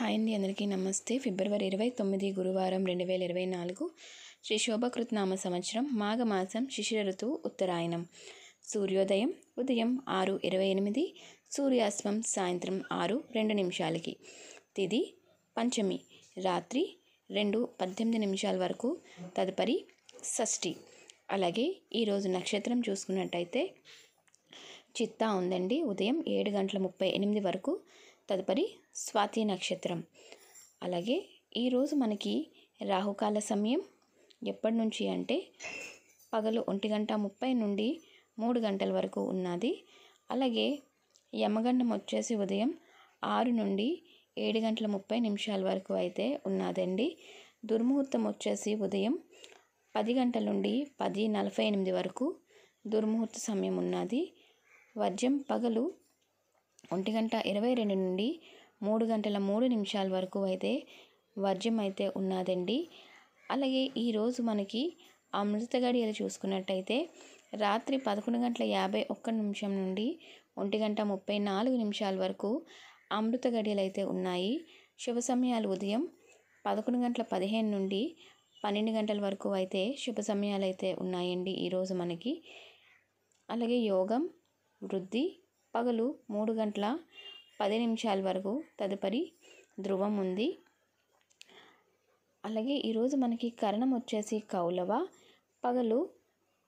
Hi అండి, అందరికీ నమస్తే. ఫిబ్రవరి 29 గురువారం 2024 శ్రీ శోభకృతనామ సంవత్సరం మాఘమాసం శిశిర ఋతువు ఉత్తరాయణం. సూర్యోదయం ఉదయం 6:28, సూర్యాస్తం సాయంత్రం 6:02 తిథి పంచమి రాత్రి 2:18 వరకు, తదుపరి షష్ఠి. అలాగే ఈరోజు నక్షత్రం చూసుకున్నట్టయితే చిత్తా ఉందండి. ఉదయం 7:38 వరకు, తదుపరి స్వాతి నక్షత్రం. అలాగే ఈరోజు మనకి రాహుకాల సమయం ఎప్పటి నుంచి అంటే పగలు 1:30 నుండి 3 గంటల వరకు ఉన్నది. అలాగే యమగండం వచ్చేసి ఉదయం 6 నుండి 7:30 వరకు అయితే ఉన్నదండి. దుర్ముహూర్తం వచ్చేసి ఉదయం 10 గంటల నుండి 10:48 వరకు దుర్ముహూర్త సమయం ఉన్నది. వర్జం పగలు 1:22 నుండి 3:03 వరకు అయితే వర్జం అయితే ఉన్నదండి. అలాగే ఈరోజు మనకి అమృత గడియలు చూసుకున్నట్టయితే రాత్రి 11:51 నుండి 1:34 వరకు అమృత గడియలు అయితే ఉన్నాయి. శుభ సమయాలు ఉదయం 11:15 నుండి 12 గంటల వరకు అయితే శుభ సమయాలు అయితే ఉన్నాయండి ఈరోజు మనకి. అలాగే యోగం వృద్ధి పగలు 3:10 వరకు, తదుపరి ధ్రువం ఉంది. అలాగే ఈరోజు మనకి కరణం వచ్చేసి కౌలవ పగలు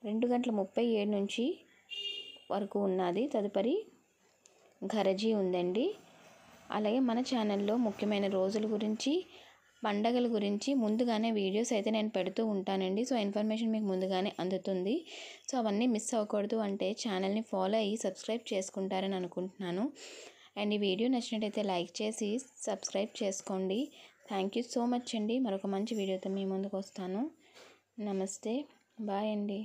2:37 నుంచి వరకు ఉన్నది, తదుపరి ఘరజీ ఉందండి. అలాగే మన ఛానల్లో ముఖ్యమైన రోజుల గురించి, పండగల గురించి ముందుగానే వీడియోస్ అయితే నేను పెడుతూ ఉంటానండి. సో ఇన్ఫర్మేషన్ మీకు ముందుగానే అందుతుంది. సో అవన్నీ మిస్ అవ్వకూడదు అంటే ఛానల్ని ఫాలో అయ్యి సబ్స్క్రైబ్ చేసుకుంటారని అనుకుంటున్నాను. అండ్ ఈ వీడియో నచ్చినట్టయితే లైక్ చేసి సబ్స్క్రైబ్ చేసుకోండి. థ్యాంక్ యూ సో మచ్ అండి. మరొక మంచి వీడియోతో మీ ముందుకు వస్తాను. నమస్తే, బాయ్ అండి.